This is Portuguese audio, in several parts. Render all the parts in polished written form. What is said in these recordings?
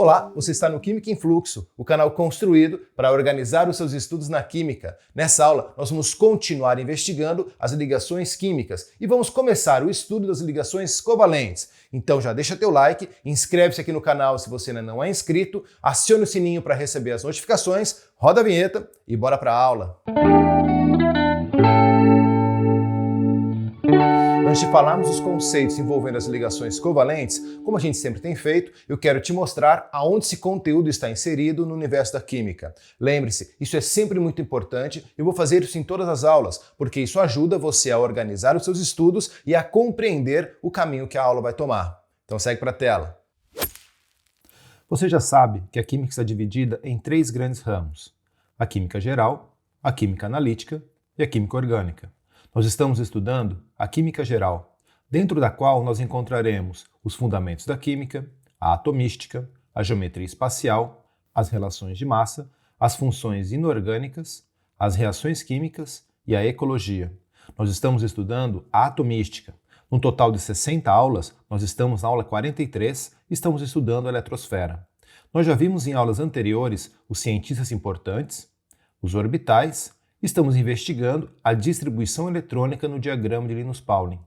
Olá, você está no Química em Fluxo, o canal construído para organizar os seus estudos na química. Nessa aula, nós vamos continuar investigando as ligações químicas e vamos começar o estudo das ligações covalentes. Então já deixa teu like, inscreve-se aqui no canal se você ainda não é inscrito, acione o sininho para receber as notificações, roda a vinheta e bora para a aula. Antes de falarmos dos conceitos envolvendo as ligações covalentes, como a gente sempre tem feito, eu quero te mostrar aonde esse conteúdo está inserido no universo da química. Lembre-se, isso é sempre muito importante e eu vou fazer isso em todas as aulas, porque isso ajuda você a organizar os seus estudos e a compreender o caminho que a aula vai tomar. Então segue para a tela. Você já sabe que a química está dividida em três grandes ramos: a química geral, a química analítica e a química orgânica. Nós estamos estudando a química geral, dentro da qual nós encontraremos os fundamentos da química, a atomística, a geometria espacial, as relações de massa, as funções inorgânicas, as reações químicas e a ecologia. Nós estamos estudando a atomística. Num total de 60 aulas, nós estamos na aula 43 e estamos estudando a eletrosfera. Nós já vimos em aulas anteriores os cientistas importantes, os orbitais. Estamos investigando a distribuição eletrônica no diagrama de Linus-Pauling.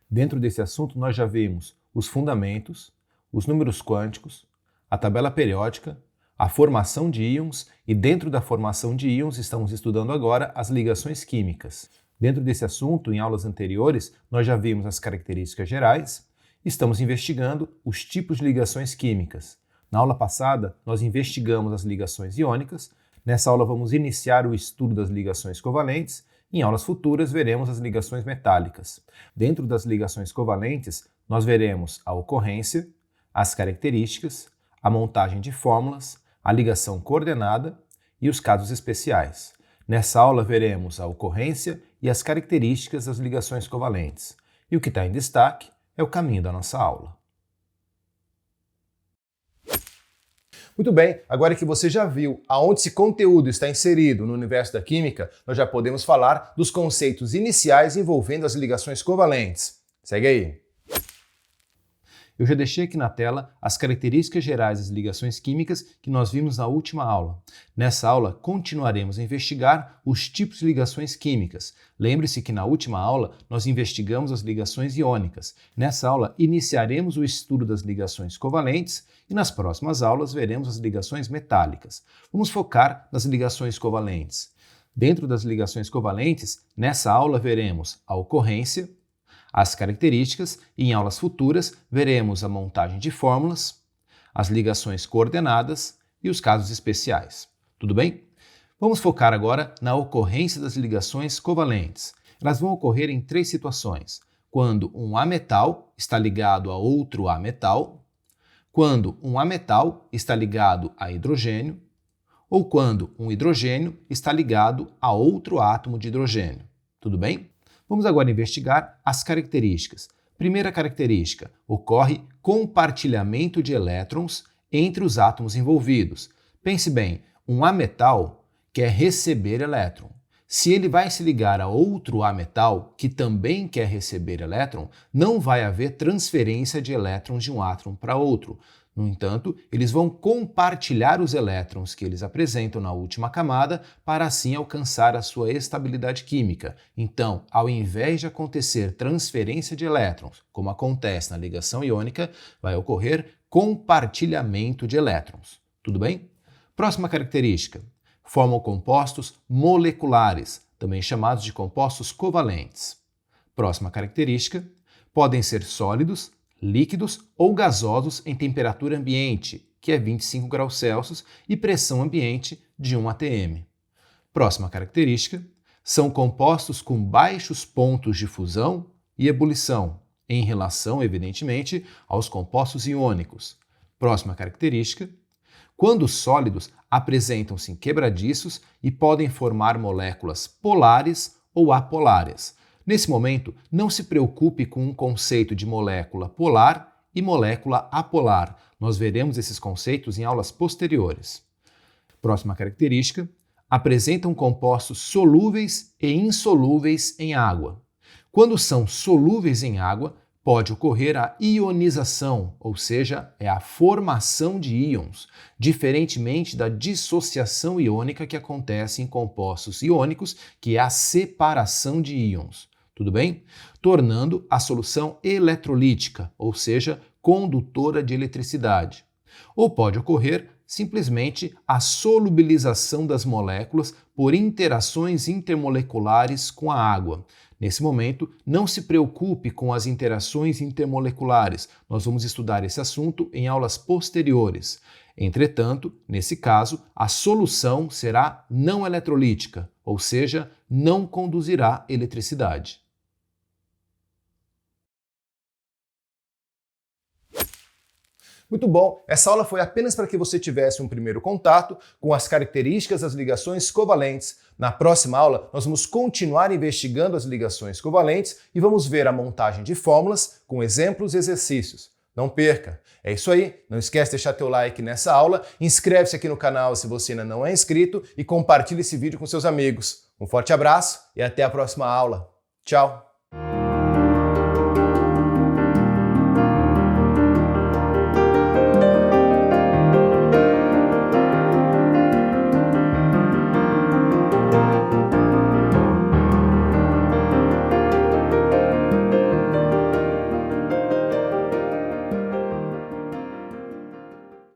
Dentro desse assunto, nós já vimos os fundamentos, os números quânticos, a tabela periódica, a formação de íons e dentro da formação de íons estamos estudando agora as ligações químicas. Dentro desse assunto, em aulas anteriores, nós já vimos as características gerais, estamos investigando os tipos de ligações químicas. Na aula passada, nós investigamos as ligações iônicas. Nessa aula vamos iniciar o estudo das ligações covalentes. Em aulas futuras veremos as ligações metálicas. Dentro das ligações covalentes, nós veremos a ocorrência, as características, a montagem de fórmulas, a ligação coordenada e os casos especiais. Nessa aula veremos a ocorrência e as características das ligações covalentes. E o que está em destaque é o caminho da nossa aula. Muito bem, agora que você já viu aonde esse conteúdo está inserido no universo da química, nós já podemos falar dos conceitos iniciais envolvendo as ligações covalentes. Segue aí. Eu já deixei aqui na tela as características gerais das ligações químicas que nós vimos na última aula. Nessa aula, continuaremos a investigar os tipos de ligações químicas. Lembre-se que na última aula nós investigamos as ligações iônicas. Nessa aula, iniciaremos o estudo das ligações covalentes e nas próximas aulas veremos as ligações metálicas. Vamos focar nas ligações covalentes. Dentro das ligações covalentes, nessa aula veremos a ocorrência, as características e em aulas futuras veremos a montagem de fórmulas, as ligações coordenadas e os casos especiais. Tudo bem? Vamos focar agora na ocorrência das ligações covalentes. Elas vão ocorrer em três situações: quando um ametal está ligado a outro ametal, quando um ametal está ligado a hidrogênio ou quando um hidrogênio está ligado a outro átomo de hidrogênio. Tudo bem? Vamos agora investigar as características. Primeira característica: ocorre compartilhamento de elétrons entre os átomos envolvidos. Pense bem, um ametal quer receber elétron. Se ele vai se ligar a outro ametal que também quer receber elétron, não vai haver transferência de elétrons de um átomo para outro. No entanto, eles vão compartilhar os elétrons que eles apresentam na última camada para assim alcançar a sua estabilidade química. Então, ao invés de acontecer transferência de elétrons, como acontece na ligação iônica, vai ocorrer compartilhamento de elétrons. Tudo bem? Próxima característica: formam compostos moleculares, também chamados de compostos covalentes. Próxima característica: podem ser sólidos, líquidos ou gasosos em temperatura ambiente, que é 25 graus Celsius, e pressão ambiente de 1 atm. Próxima característica: são compostos com baixos pontos de fusão e ebulição, em relação, evidentemente, aos compostos iônicos. Próxima característica: quando sólidos, apresentam-se quebradiços e podem formar moléculas polares ou apolares. Nesse momento, não se preocupe com o conceito de molécula polar e molécula apolar. Nós veremos esses conceitos em aulas posteriores. Próxima característica: apresentam compostos solúveis e insolúveis em água. Quando são solúveis em água, pode ocorrer a ionização, ou seja, é a formação de íons, diferentemente da dissociação iônica que acontece em compostos iônicos, que é a separação de íons. Tudo bem? Tornando a solução eletrolítica, ou seja, condutora de eletricidade. Ou pode ocorrer simplesmente a solubilização das moléculas por interações intermoleculares com a água. Nesse momento, não se preocupe com as interações intermoleculares. Nós vamos estudar esse assunto em aulas posteriores. Entretanto, nesse caso, a solução será não eletrolítica, ou seja, não conduzirá eletricidade. Muito bom, essa aula foi apenas para que você tivesse um primeiro contato com as características das ligações covalentes. Na próxima aula, nós vamos continuar investigando as ligações covalentes e vamos ver a montagem de fórmulas com exemplos e exercícios. Não perca! É isso aí, não esquece de deixar teu like nessa aula, inscreve-se aqui no canal se você ainda não é inscrito e compartilhe esse vídeo com seus amigos. Um forte abraço e até a próxima aula. Tchau!